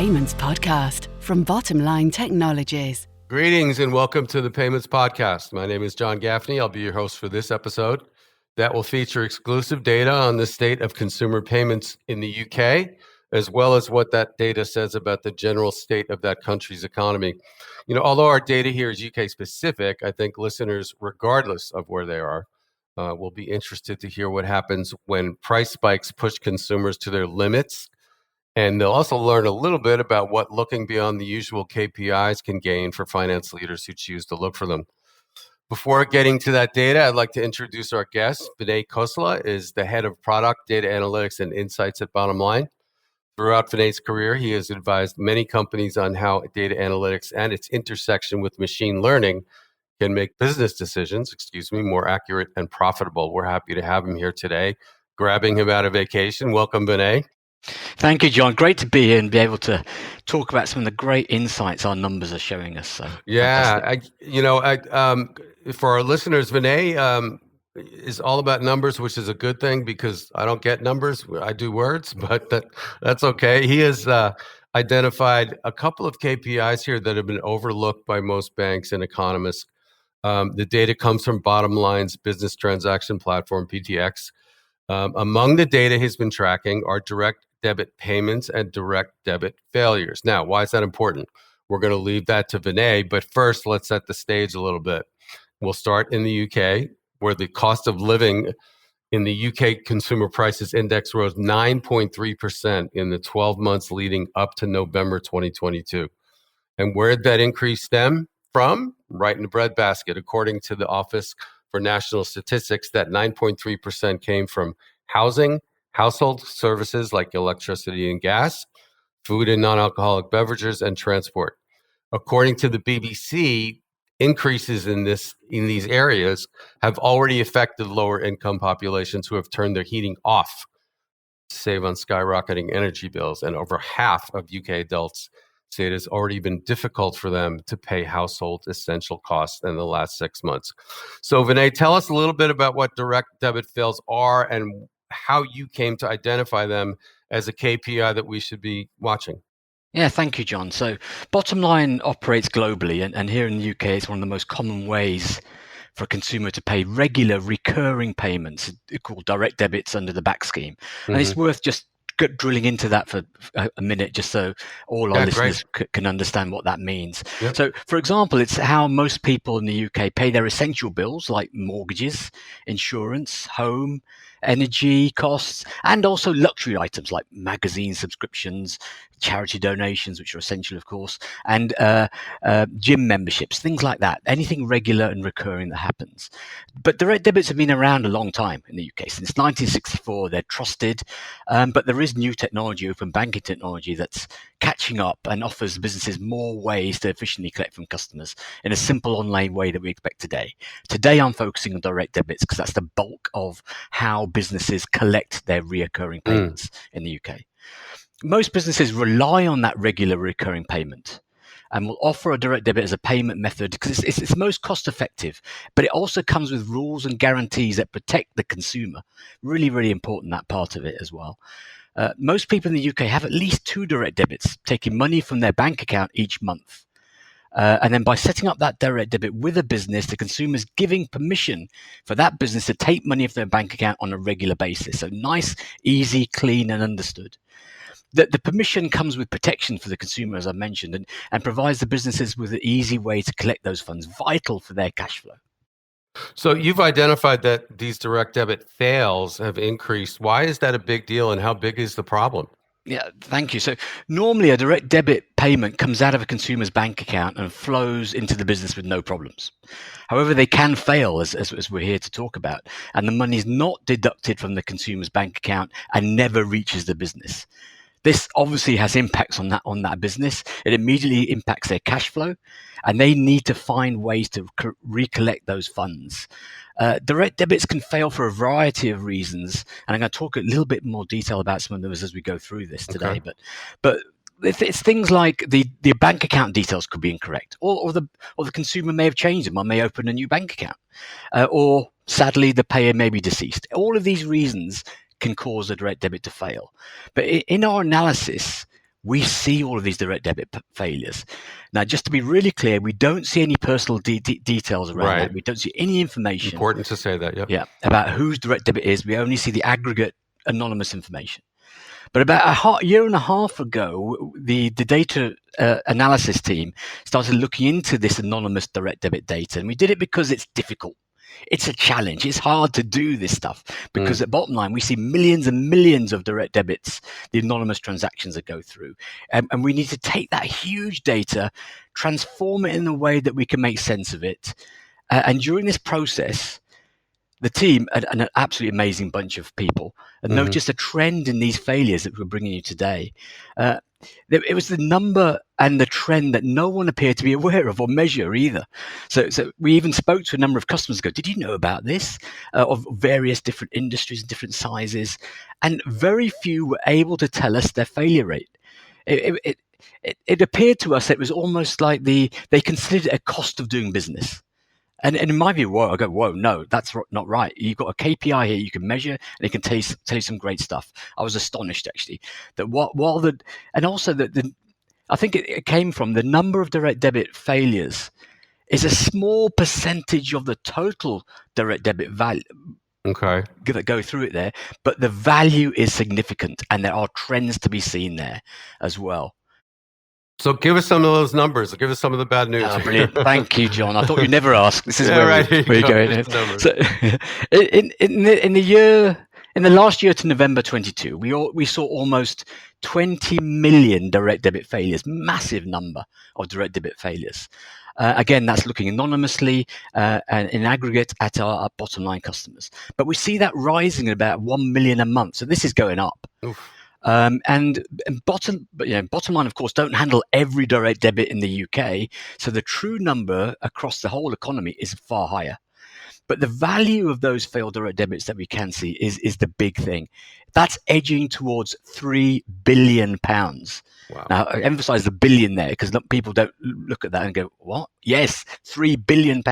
Payments Podcast from Bottomline Technologies. Greetings and welcome to the Payments Podcast. My name is John Gaffney. I'll be your host for this episode that will feature exclusive data on the state of consumer payments in the UK, as well as what that data says about the general state of that country's economy. Although our data here is UK specific, I think listeners, regardless of where they are, will be interested to hear what happens when price spikes push consumers to their limits. And they'll also learn a little bit about what looking beyond the usual KPIs can gain for finance leaders who choose to look for them. Before getting to that data, I'd like to introduce our guest. Vinay Khosla is the head of product, data analytics, and insights at Bottomline. Throughout Vinay's career, he has advised many companies on how data analytics and its intersection with machine learning can make business decisions, more accurate and profitable. We're happy to have him here today, grabbing him out of vacation. Welcome, Vinay. Thank you, John. Great to be here and be able to talk about some of the great insights our numbers are showing us. So, yeah, for our listeners, Vinay is all about numbers, which is a good thing because I don't get numbers. I do words, but that's okay. He has identified a couple of KPIs here that have been overlooked by most banks and economists. The data comes from Bottomline's business transaction platform, PTX. Among the data he's been tracking are direct debit payments and direct debit failures. Now, why is that important? We're going to leave that to Vinay, but first, let's set the stage a little bit. We'll start in the UK, where the cost of living in the UK consumer prices index rose 9.3% in the 12 months leading up to November 2022. And where did that increase stem from? Right in the breadbasket. According to the Office for National Statistics, that 9.3% came from housing, household services like electricity and gas, food and non-alcoholic beverages, and transport. According to the BBC, increases in these areas have already affected lower income populations who have turned their heating off to save on skyrocketing energy bills. And over half of UK adults say it has already been difficult for them to pay household essential costs in the last 6 months. So Vinay, tell us a little bit about what direct debit fails are and how you came to identify them as a KPI that we should be watching. Yeah, thank you, John. So Bottomline operates globally, and here in the UK, it's one of the most common ways for a consumer to pay regular recurring payments called direct debits under the back scheme. And it's worth just drilling into that for a minute, just so all our listeners can understand what that means. Yep. So, for example, it's how most people in the UK pay their essential bills like mortgages, insurance, home, energy costs, and also luxury items like magazine subscriptions, charity donations, which are essential, of course, and gym memberships, things like that. Anything regular and recurring that happens. But direct debits have been around a long time in the UK. Since 1964, they're trusted, but there is new technology, open banking technology, that's catching up and offers businesses more ways to efficiently collect from customers in a simple online way that we expect today. Today, I'm focusing on direct debits because that's the bulk of how businesses collect their reoccurring payments in the UK. Most businesses rely on that regular recurring payment and will offer a direct debit as a payment method because it's most cost effective, but it also comes with rules and guarantees that protect the consumer. Really, really important, that part of it as well. Most people in the UK have at least 2 direct debits, taking money from their bank account each month. And then by setting up that direct debit with a business, the consumer is giving permission for that business to take money from their bank account on a regular basis. So nice, easy, clean, and understood. The permission comes with protection for the consumer, as I mentioned, and provides the businesses with an easy way to collect those funds, vital for their cash flow. So you've identified that these direct debit fails have increased. Why is that a big deal, and how big is the problem? Yeah, thank you. So normally a direct debit payment comes out of a consumer's bank account and flows into the business with no problems. However, they can fail, as we're here to talk about, and the money is not deducted from the consumer's bank account and never reaches the business. This obviously has impacts on that business. It immediately impacts their cash flow, and they need to find ways to recollect those funds. Direct debits can fail for a variety of reasons, and I'm going to talk a little bit more detail about some of those as we go through this today. Okay. But it's things like the bank account details could be incorrect, or the consumer may have changed them, or may open a new bank account, or sadly the payer may be deceased. All of these reasons can cause a direct debit to fail. But in our analysis, we see all of these direct debit failures. Now, just to be really clear, we don't see any personal details around that. We don't see any information. Important to say that, yeah, about whose direct debit is. We only see the aggregate anonymous information. But about a year and a half ago, the data analysis team started looking into this anonymous direct debit data. And we did it because it's difficult. It's a challenge. It's hard to do this stuff because at bottom line, we see millions and millions of direct debits, the anonymous transactions that go through. And we need to take that huge data, transform it in a way that we can make sense of it. And during this process, the team, an absolutely amazing bunch of people, noticed a trend in these failures that we're bringing you today. It was the number and the trend that no one appeared to be aware of or measure either. So we even spoke to a number of customers ago, did you know about this? Of various different industries and different sizes. And very few were able to tell us their failure rate. It appeared to us that it was almost like they considered it a cost of doing business. And in my view, no, that's not right. You've got a KPI here you can measure, and it can tell you some great stuff. I was astonished actually that I think it came from the number of direct debit failures is a small percentage of the total direct debit value. Okay. That go through it there, but the value is significant, and there are trends to be seen there as well. So give us some of those numbers. Give us some of the bad news. Oh, brilliant. Thank you, John. I thought you'd never ask. This is where we're going. So, in the last year to November 22, we saw almost 20 million direct debit failures, massive number of direct debit failures. Again, that's looking anonymously and in aggregate at our bottom line customers. But we see that rising at about 1 million a month. So this is going up. Oof. And bottom line, of course, don't handle every direct debit in the UK. So the true number across the whole economy is far higher. But the value of those failed direct debits that we can see is the big thing. That's edging towards £3 billion. Wow. Now, I emphasize the billion there because people don't look at that and go, what? Yes, £3 billion.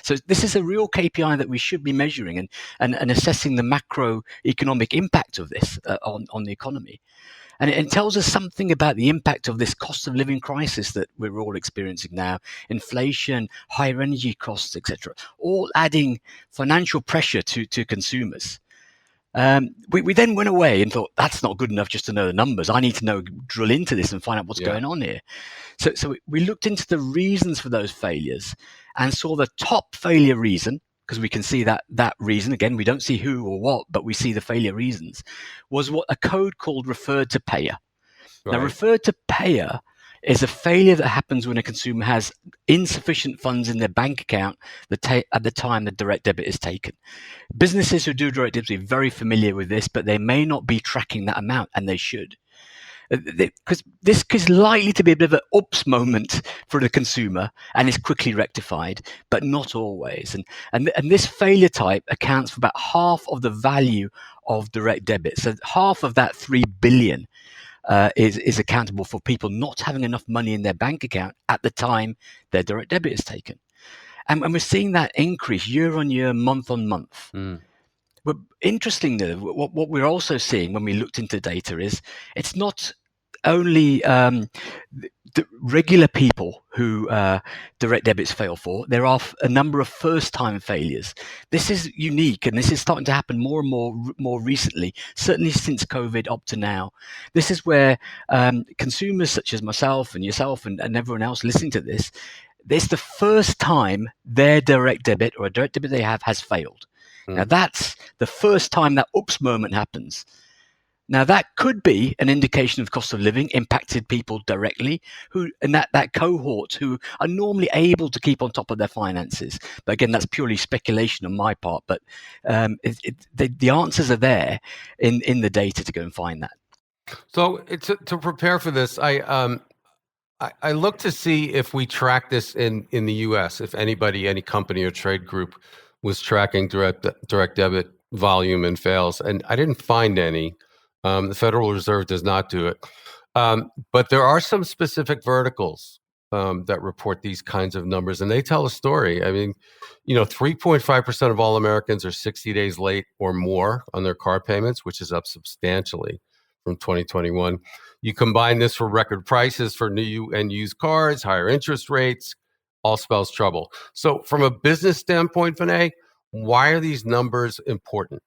So this is a real KPI that we should be measuring and assessing the macroeconomic impact of this on the economy. And it tells us something about the impact of this cost of living crisis that we're all experiencing now. Inflation, higher energy costs, etc., all adding financial pressure to consumers. We then went away and thought, that's not good enough just to know the numbers. I need to drill into this and find out what's going on here. So we looked into the reasons for those failures and saw the top failure reason, because we can see that reason, again, we don't see who or what, but we see the failure reasons, was what a code called referred to payer. Right. Now, referred to payer is a failure that happens when a consumer has insufficient funds in their bank account at the time the direct debit is taken. Businesses who do direct debits are very familiar with this, but they may not be tracking that amount, and they should. Because this is likely to be a bit of an oops moment for the consumer and is quickly rectified, but not always. And this failure type accounts for about half of the value of direct debit. So half of that 3 billion is accountable for people not having enough money in their bank account at the time their direct debit is taken. And we're seeing that increase year on year, month on month. But interestingly, what we're also seeing when we looked into data is it's not only the regular people who direct debits fail for. There are a number of first-time failures. This is unique, and this is starting to happen more and more recently, certainly since COVID up to now. This is where consumers such as myself and yourself and everyone else listening to this, it's the first time their direct debit or a direct debit they have has failed. Now, that's the first time that oops moment happens. Now, that could be an indication of cost of living impacted people directly, and that cohort who are normally able to keep on top of their finances. But again, that's purely speculation on my part. But the answers are there in the data to go and find that. So to prepare for this, I look to see if we track this in the U.S., if any company or trade group was tracking direct debit volume and fails, and I didn't find any. The Federal Reserve does not do it, but there are some specific verticals that report these kinds of numbers, and they tell a story. I mean, 3.5% of all Americans are 60 days late or more on their car payments, which is up substantially from 2021. You combine this for record prices for new and used cars, higher interest rates, all spells trouble. So from a business standpoint, Vinay, why are these numbers important?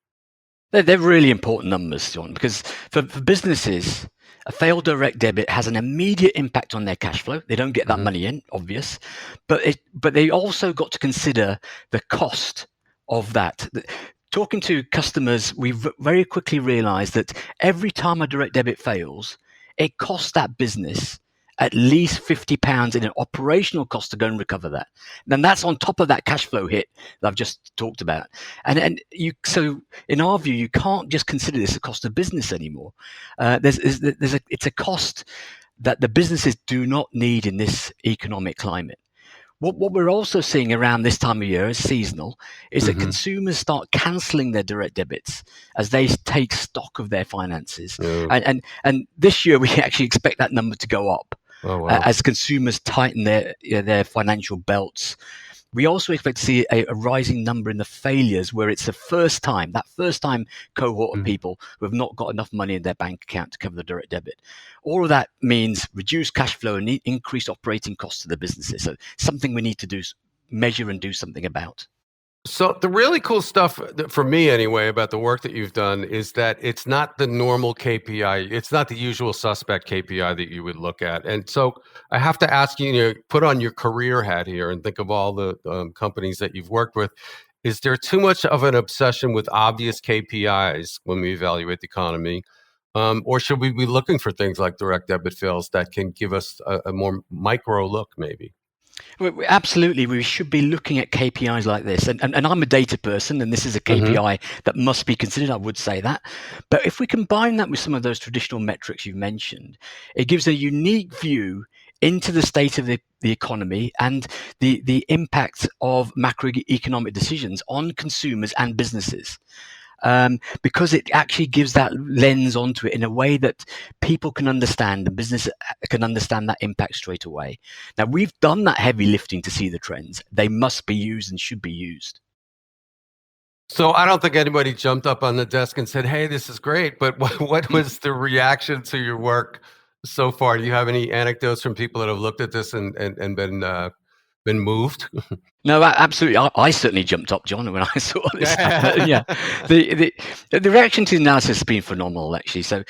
They're really important numbers, John, because for businesses, a failed direct debit has an immediate impact on their cash flow. They don't get that money in, obvious, but they also got to consider the cost of that. Talking to customers, we very quickly realized that every time a direct debit fails, it costs that business at least £50 in an operational cost to go and recover that. And that's on top of that cash flow hit that I've just talked about. So in our view, you can't just consider this a cost of business anymore. It's a cost that the businesses do not need in this economic climate. What we're also seeing around this time of year is seasonal, is that consumers start cancelling their direct debits as they take stock of their finances. And this year we actually expect that number to go up. Oh, wow. As consumers tighten their financial belts. We also expect to see a rising number in the failures where it's that first time cohort of people who have not got enough money in their bank account to cover the direct debit. All of that means reduced cash flow and increased operating costs to the businesses. So something we need to measure and do something about. So the really cool stuff for me anyway about the work that you've done is that it's not the normal KPI. It's not the usual suspect KPI that you would look at. And so I have to ask you, put on your career hat here and think of all the companies that you've worked with. Is there too much of an obsession with obvious KPIs when we evaluate the economy? Or should we be looking for things like direct debit fails that can give us a more micro look maybe? Absolutely, we should be looking at KPIs like this. And I'm a data person, and this is a KPI that must be considered, I would say that. But if we combine that with some of those traditional metrics you've mentioned, it gives a unique view into the state of the economy and the impact of macroeconomic decisions on consumers and businesses. Because it actually gives that lens onto it in a way that people can understand and business can understand that impact straight away. Now, we've done that heavy lifting to see the trends. They must be used and should be used. So I don't think anybody jumped up on the desk and said, hey, this is great. But what was the reaction to your work so far? Do you have any anecdotes from people that have looked at this and been moved? No, absolutely. I certainly jumped up, John, when I saw this. Yeah, the reaction to the analysis has been phenomenal, actually. So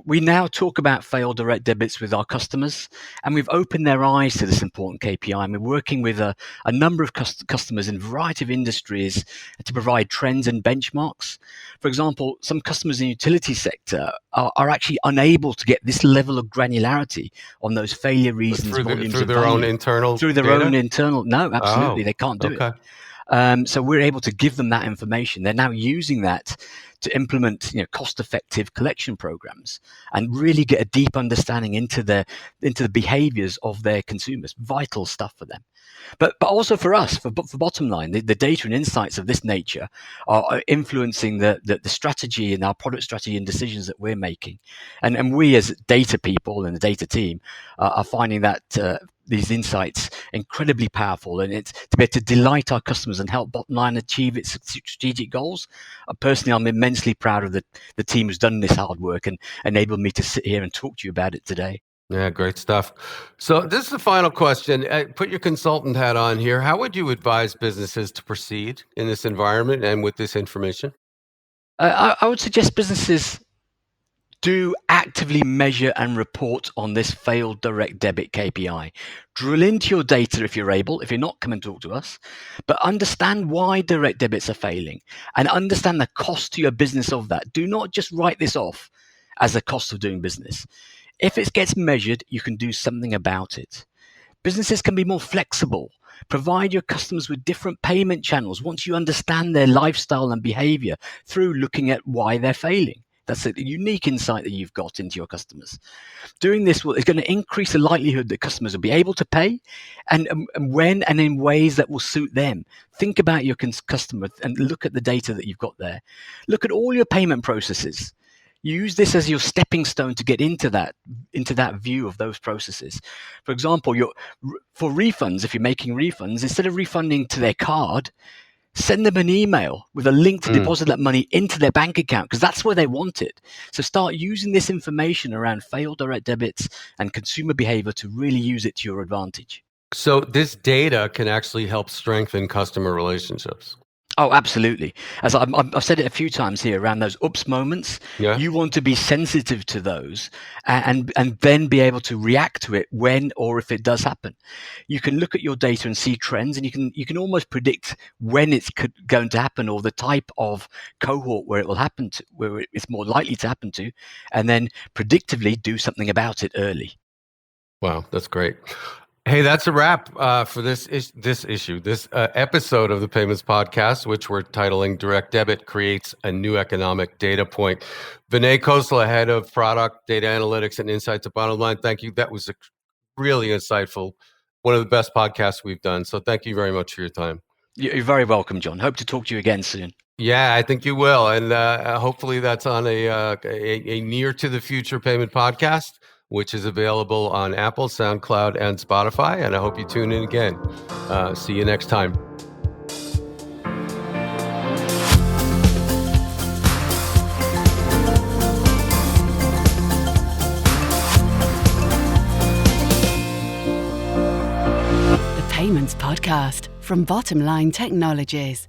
we now talk about failed direct debits with our customers, and we've opened their eyes to this important KPI. And we're working with a number of customers in a variety of industries to provide trends and benchmarks. For example, some customers in the utility sector are actually unable to get this level of granularity on those failure reasons, through their own internal data? No, absolutely. They can't do it. So we're able to give them that information. They're now using that to implement, cost-effective collection programs and really get a deep understanding into the behaviors of their consumers. Vital stuff for them. But also for us, for bottom line, the data and insights of this nature are influencing the strategy and our product strategy and decisions that we're making. And we as data people and the data team are finding that these insights incredibly powerful, and it's to be able to delight our customers and help bottom line achieve its strategic goals. Personally, I'm immensely proud of the team who's done this hard work and enabled me to sit here and talk to you about it today. Yeah, great stuff. So this is the final question. Put your consultant hat on here. How would you advise businesses to proceed in this environment and with this information? I would suggest businesses do actively measure and report on this failed direct debit KPI. Drill into your data if you're able. If you're not, come and talk to us. But understand why direct debits are failing and understand the cost to your business of that. Do not just write this off as a cost of doing business. If it gets measured, you can do something about it. Businesses can be more flexible. Provide your customers with different payment channels once you understand their lifestyle and behavior through looking at why they're failing. That's a unique insight that you've got into your customers. Doing this is going to increase the likelihood that customers will be able to pay and when and in ways that will suit them. Think about your customer and look at the data that you've got there. Look at all your payment processes. Use this as your stepping stone to get into that view of those processes. For example, for refunds, if you're making refunds, instead of refunding to their card, send them an email with a link to deposit that money into their bank account, because that's where they want it. So start using this information around failed direct debits and consumer behavior to really use it to your advantage. So this data can actually help strengthen customer relationships. Oh, absolutely. As I've said it a few times here, around those oops moments, you want to be sensitive to those and then be able to react to it when or if it does happen. You can look at your data and see trends, and you can almost predict when it's going to happen, or the type of cohort where it will happen to, where it's more likely to happen to, and then predictively do something about it early. Wow, that's great. Hey, that's a wrap for this episode of the Payments Podcast, which we're titling Direct Debit Creates a New Economic Data Point. Vinay Khosla, Head of Product, Data Analytics, and Insights at Bottom Line. Thank you. That was really insightful. One of the best podcasts we've done. So thank you very much for your time. You're very welcome, John. Hope to talk to you again soon. Yeah, I think you will. And hopefully that's on a near to the future payment podcast, which is available on Apple, SoundCloud, and Spotify. And I hope you tune in again. See you next time. The Payments Podcast from Bottom Line Technologies.